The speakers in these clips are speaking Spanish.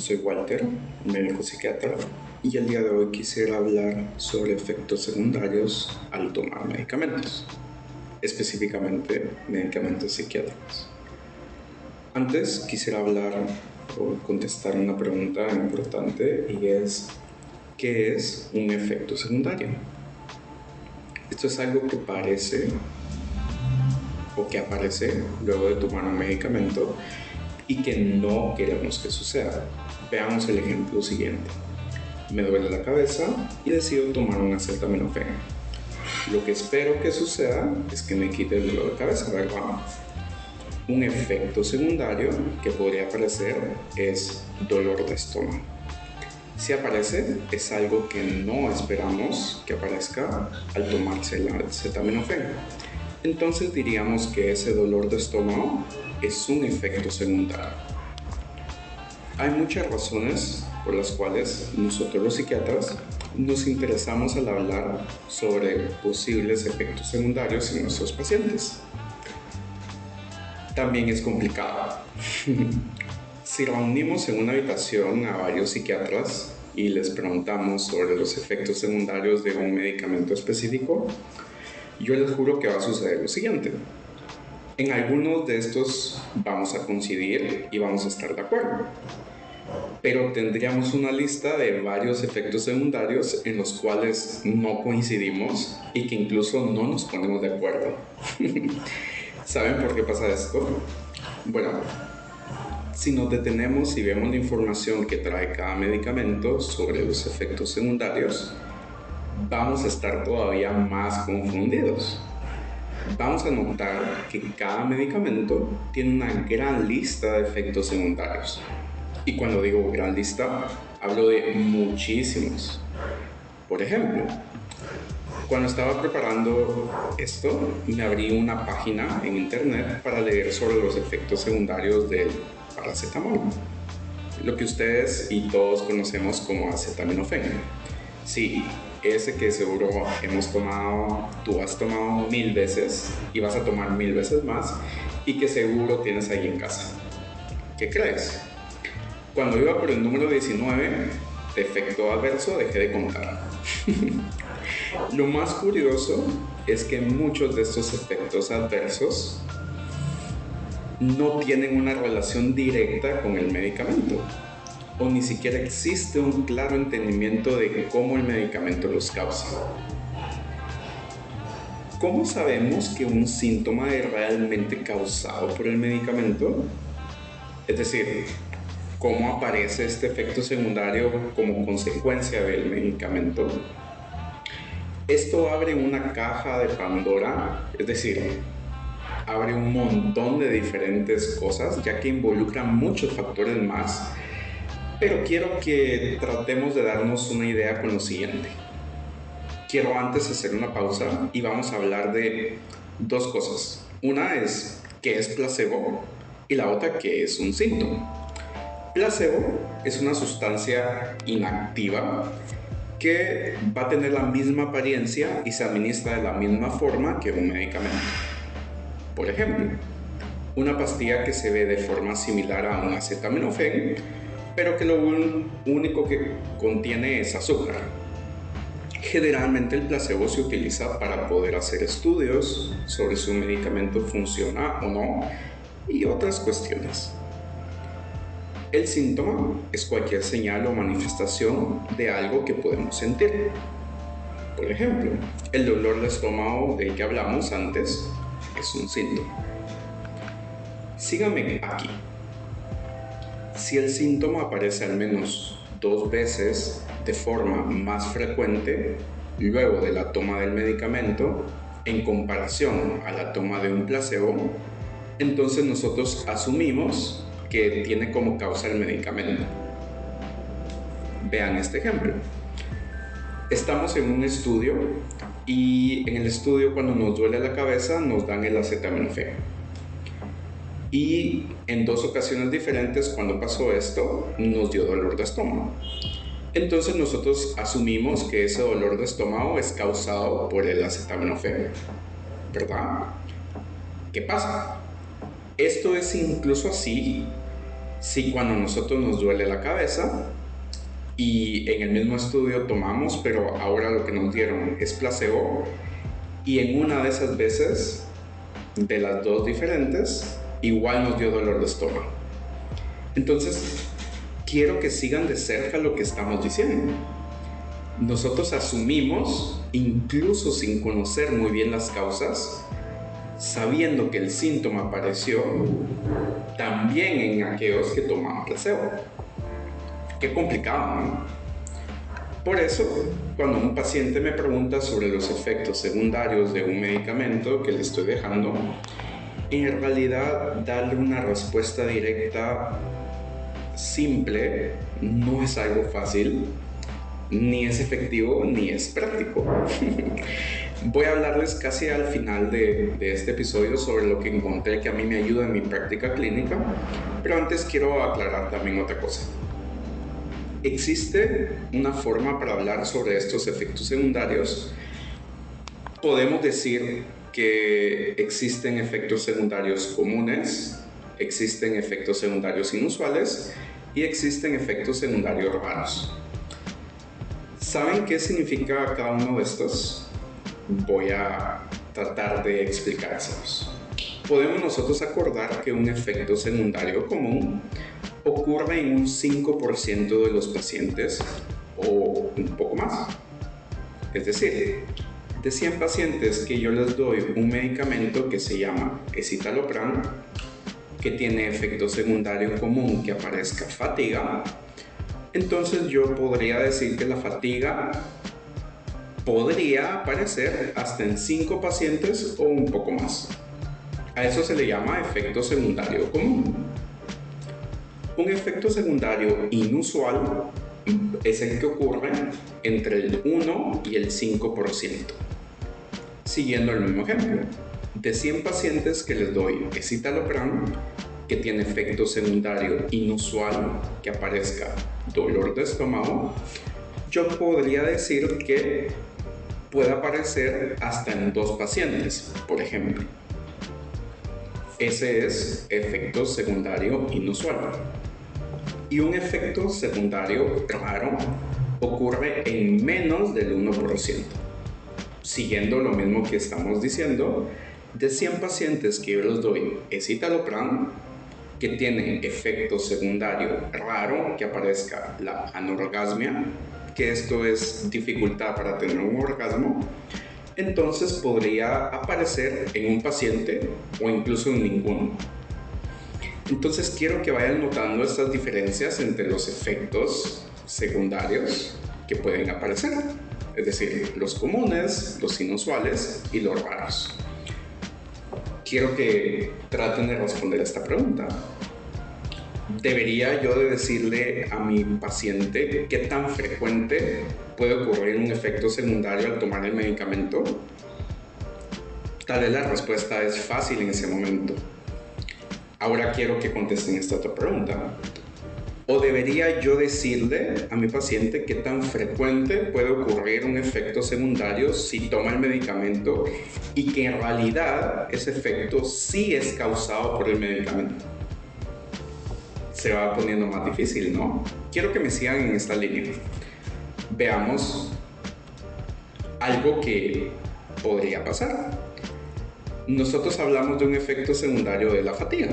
Soy Walter, médico psiquiatra, y el día de hoy quisiera hablar sobre efectos secundarios al tomar medicamentos, específicamente medicamentos psiquiátricos. Antes quisiera hablar o contestar una pregunta importante y es, ¿qué es un efecto secundario? Esto es algo que parece o que aparece luego de tomar un medicamento y que no queremos que suceda. Veamos el ejemplo siguiente. Me duele la cabeza y decido tomar un acetaminofén. Lo que espero que suceda es que me quite el dolor de cabeza, ¿verdad? Un efecto secundario que podría aparecer es dolor de estómago. Si aparece, es algo que no esperamos que aparezca al tomarse el acetaminofén. Entonces diríamos que ese dolor de estómago es un efecto secundario. Hay muchas razones por las cuales nosotros los psiquiatras nos interesamos al hablar sobre posibles efectos secundarios en nuestros pacientes. También es complicado. Si reunimos en una habitación a varios psiquiatras y les preguntamos sobre los efectos secundarios de un medicamento específico, yo les juro que va a suceder lo siguiente. En algunos de estos vamos a coincidir y vamos a estar de acuerdo, pero tendríamos una lista de varios efectos secundarios en los cuales no coincidimos y que incluso no nos ponemos de acuerdo. ¿Saben por qué pasa esto? Bueno, si nos detenemos y vemos la información que trae cada medicamento sobre los efectos secundarios, vamos a estar todavía más confundidos. Vamos a notar que cada medicamento tiene una gran lista de efectos secundarios. Y cuando digo gran lista, hablo de muchísimos. Por ejemplo, cuando estaba preparando esto, me abrí una página en internet para leer sobre los efectos secundarios del paracetamol, lo que ustedes y todos conocemos como acetaminofén. Sí, ese que seguro hemos tomado, tú has tomado 1000 veces y vas a tomar 1000 veces más y que seguro tienes ahí en casa. ¿Qué crees? Cuando iba por el número 19, de efecto adverso, dejé de contar. Lo más curioso es que muchos de estos efectos adversos no tienen una relación directa con el medicamento, o ni siquiera existe un claro entendimiento de cómo el medicamento los causa. ¿Cómo sabemos que un síntoma es realmente causado por el medicamento? Es decir, ¿cómo aparece este efecto secundario como consecuencia del medicamento? Esto abre una caja de Pandora, es decir, abre un montón de diferentes cosas, ya que involucra muchos factores más. Pero quiero que tratemos de darnos una idea con lo siguiente. Quiero antes hacer una pausa y vamos a hablar de dos cosas. Una es qué es placebo y la otra qué es un síntoma. Placebo es una sustancia inactiva que va a tener la misma apariencia y se administra de la misma forma que un medicamento. Por ejemplo, una pastilla que se ve de forma similar a un acetaminofén, pero que lo único que contiene es azúcar. Generalmente el placebo se utiliza para poder hacer estudios sobre si un medicamento funciona o no y otras cuestiones. El síntoma es cualquier señal o manifestación de algo que podemos sentir. Por ejemplo, el dolor de estómago del que hablamos antes es un síntoma. Síganme aquí. Si el síntoma aparece al menos 2 veces de forma más frecuente luego de la toma del medicamento en comparación a la toma de un placebo, entonces nosotros asumimos que tiene como causa el medicamento. Vean este ejemplo. Estamos en un estudio y en el estudio cuando nos duele la cabeza nos dan el acetaminofén. Y en 2 ocasiones diferentes cuando pasó esto nos dio dolor de estómago. Entonces nosotros asumimos que ese dolor de estómago es causado por el acetaminofén, ¿verdad? ¿Qué pasa? Esto es incluso así Si cuando nosotros nos duele la cabeza y en el mismo estudio tomamos, pero ahora lo que nos dieron es placebo, y en una de esas veces, de las dos diferentes, igual nos dio dolor de estómago. Entonces, quiero que sigan de cerca lo que estamos diciendo. Nosotros asumimos, incluso sin conocer muy bien las causas, sabiendo que el síntoma apareció también en aquellos que tomaban placebo. Qué complicado, ¿no? Por eso, cuando un paciente me pregunta sobre los efectos secundarios de un medicamento que le estoy dejando, en realidad darle una respuesta directa, simple, no es algo fácil, ni es efectivo, ni es práctico. Voy a hablarles casi al final de este episodio sobre lo que encontré que a mí me ayuda en mi práctica clínica, pero antes quiero aclarar también otra cosa. Existe una forma para hablar sobre estos efectos secundarios. Podemos decir que existen efectos secundarios comunes, existen efectos secundarios inusuales y existen efectos secundarios raros. ¿Saben qué significa cada uno de estos? Voy a tratar de explicárselos. Podemos nosotros acordar que un efecto secundario común ocurre en un 5% de los pacientes o un poco más. Es decir, de 100 pacientes que yo les doy un medicamento que se llama escitalopram, que tiene efecto secundario común que aparezca fatiga, entonces yo podría decir que la fatiga podría aparecer hasta en 5 pacientes o un poco más. A eso se le llama efecto secundario común. Un efecto secundario inusual es el que ocurre entre el 1 y el 5%. Siguiendo el mismo ejemplo, de 100 pacientes que les doy escitalopram, que tiene efecto secundario inusual, que aparezca dolor de estómago, yo podría decir que puede aparecer hasta en 2 pacientes, por ejemplo. Ese es efecto secundario inusual. Y un efecto secundario raro ocurre en menos del 1%. Siguiendo lo mismo que estamos diciendo, de 100 pacientes que yo les doy escitalopram, que tienen efecto secundario raro, que aparezca la anorgasmia, que esto es dificultad para tener un orgasmo, entonces podría aparecer en un paciente o incluso en ninguno. Entonces quiero que vayan notando estas diferencias entre los efectos secundarios que pueden aparecer, es decir, los comunes, los inusuales y los raros. Quiero que traten de responder esta pregunta. ¿Debería yo de decirle a mi paciente qué tan frecuente puede ocurrir un efecto secundario al tomar el medicamento? Tal vez la respuesta es fácil en ese momento. Ahora quiero que contesten esta otra pregunta. ¿O debería yo decirle a mi paciente qué tan frecuente puede ocurrir un efecto secundario si toma el medicamento y que en realidad ese efecto sí es causado por el medicamento? Se va poniendo más difícil, ¿no? Quiero que me sigan en esta línea. Veamos algo que podría pasar. Nosotros hablamos de un efecto secundario de la fatiga.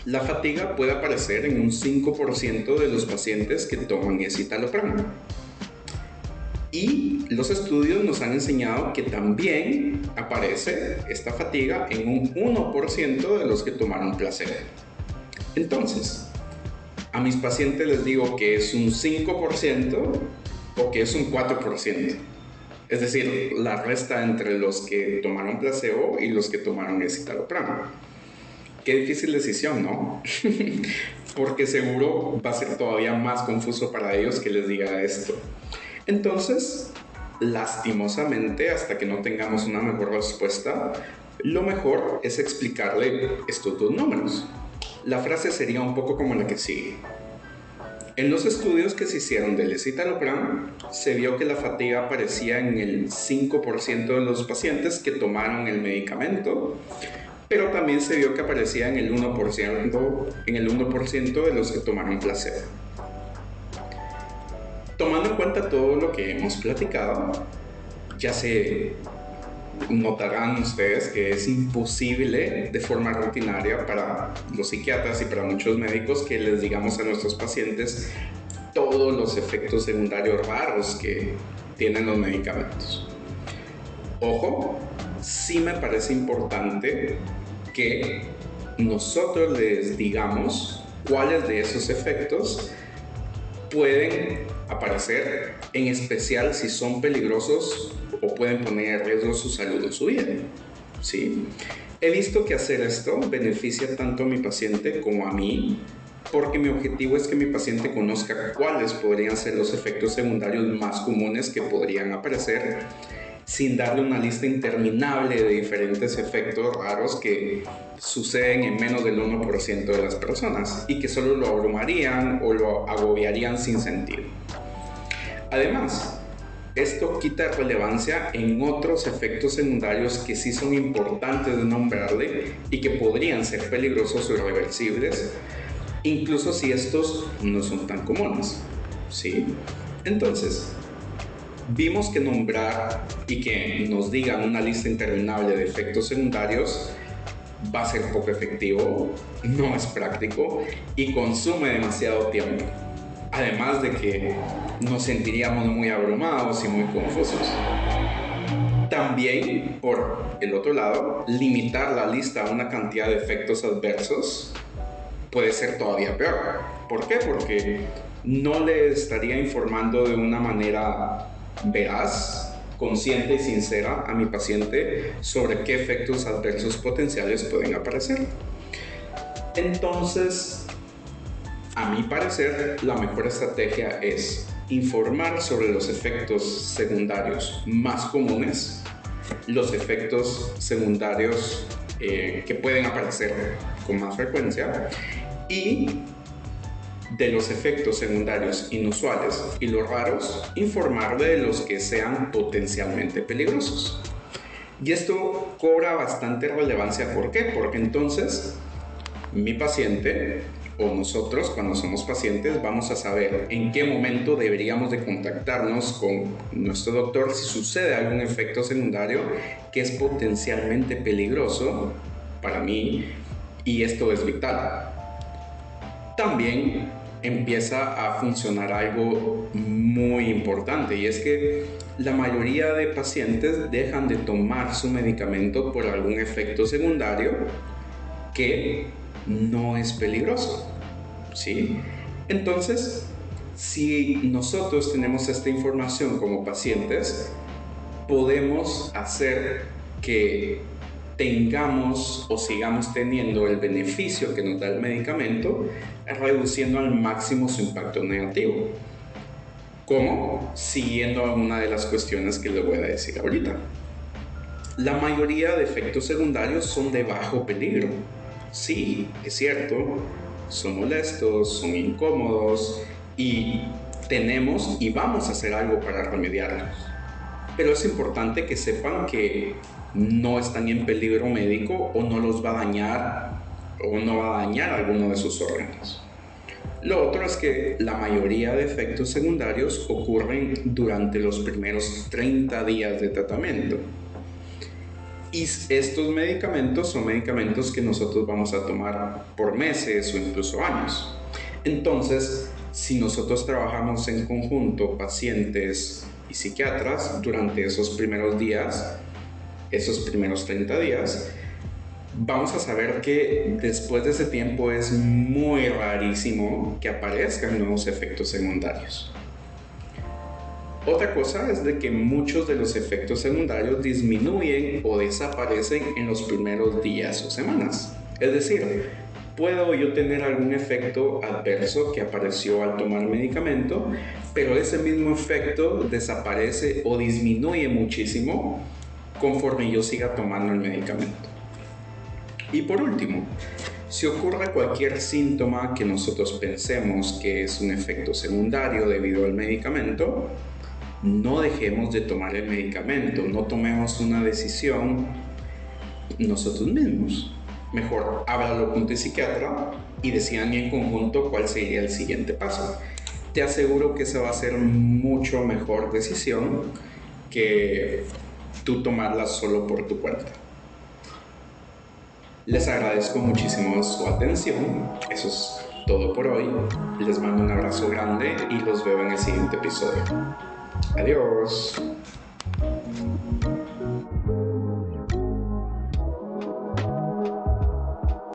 La fatiga puede aparecer en un 5% de los pacientes que toman escitalopram. Y los estudios nos han enseñado que también aparece esta fatiga en un 1% de los que tomaron placebo. Entonces, a mis pacientes les digo que es un 5% o que es un 4%. Es decir, la resta entre los que tomaron placebo y los que tomaron escitalopram. Qué difícil decisión, ¿no? Porque seguro va a ser todavía más confuso para ellos que les diga esto. Entonces, lastimosamente, hasta que no tengamos una mejor respuesta, lo mejor es explicarle estos dos números. La frase sería un poco como la que sigue. En los estudios que se hicieron del escitalopram, se vio que la fatiga aparecía en el 5% de los pacientes que tomaron el medicamento, pero también se vio que aparecía en el 1% de los que tomaron placebo. Tomando en cuenta todo lo que hemos platicado, ya se notarán ustedes que es imposible de forma rutinaria para los psiquiatras y para muchos médicos que les digamos a nuestros pacientes todos los efectos secundarios raros que tienen los medicamentos. Ojo, sí me parece importante que nosotros les digamos cuáles de esos efectos pueden aparecer, en especial si son peligrosos o pueden poner en riesgo su salud o su vida. ¿Sí? He visto que hacer esto beneficia tanto a mi paciente como a mí, porque mi objetivo es que mi paciente conozca cuáles podrían ser los efectos secundarios más comunes que podrían aparecer, sin darle una lista interminable de diferentes efectos raros que suceden en menos del 1% de las personas y que solo lo abrumarían o lo agobiarían sin sentido. Además, esto quita relevancia en otros efectos secundarios que sí son importantes de nombrarle y que podrían ser peligrosos o irreversibles, incluso si estos no son tan comunes, ¿sí? Entonces, vimos que nombrar y que nos digan una lista interminable de efectos secundarios va a ser poco efectivo, no es práctico y consume demasiado tiempo. Además de que nos sentiríamos muy abrumados y muy confusos. También, por el otro lado, limitar la lista a una cantidad de efectos adversos puede ser todavía peor. ¿Por qué? Porque no le estaría informando de una manera veraz, consciente y sincera a mi paciente sobre qué efectos adversos potenciales pueden aparecer. Entonces, a mi parecer, la mejor estrategia es informar sobre los efectos secundarios más comunes, los efectos secundarios que pueden aparecer con más frecuencia y de los efectos secundarios inusuales y los raros, informarle de los que sean potencialmente peligrosos. Y esto cobra bastante relevancia. ¿Por qué? Porque entonces mi paciente o nosotros, cuando somos pacientes, vamos a saber en qué momento deberíamos de contactarnos con nuestro doctor si sucede algún efecto secundario que es potencialmente peligroso para mí, y esto es vital. También empieza a funcionar algo muy importante, y es que la mayoría de pacientes dejan de tomar su medicamento por algún efecto secundario que no es peligroso, ¿sí? Entonces, si nosotros tenemos esta información como pacientes, podemos hacer que tengamos o sigamos teniendo el beneficio que nos da el medicamento, reduciendo al máximo su impacto negativo. ¿Cómo? Siguiendo una de las cuestiones que les voy a decir ahorita. La mayoría de efectos secundarios son de bajo peligro. Sí, es cierto, son molestos, son incómodos y tenemos y vamos a hacer algo para remediarlos. Pero es importante que sepan que no están en peligro médico o no los va a dañar o no va a dañar alguno de sus órganos. Lo otro es que la mayoría de efectos secundarios ocurren durante los primeros 30 días de tratamiento. Y estos medicamentos son medicamentos que nosotros vamos a tomar por meses o incluso años. Entonces, si nosotros trabajamos en conjunto, pacientes y psiquiatras, durante esos primeros días, esos primeros 30 días, vamos a saber que después de ese tiempo es muy rarísimo que aparezcan nuevos efectos secundarios. Otra cosa es de que muchos de los efectos secundarios disminuyen o desaparecen en los primeros días o semanas. Es decir, puedo yo tener algún efecto adverso que apareció al tomar medicamento, pero ese mismo efecto desaparece o disminuye muchísimo conforme yo siga tomando el medicamento. Y por último, si ocurre cualquier síntoma que nosotros pensemos que es un efecto secundario debido al medicamento, no dejemos de tomar el medicamento, no tomemos una decisión nosotros mismos. mejor háblalo con tu psiquiatra y decidan en conjunto cuál sería el siguiente paso. Te aseguro que esa va a ser mucho mejor decisión que tú tomarla solo por tu cuenta. Les agradezco muchísimo su atención. Eso es todo por hoy. Les mando un abrazo grande y los veo en el siguiente episodio. Adiós.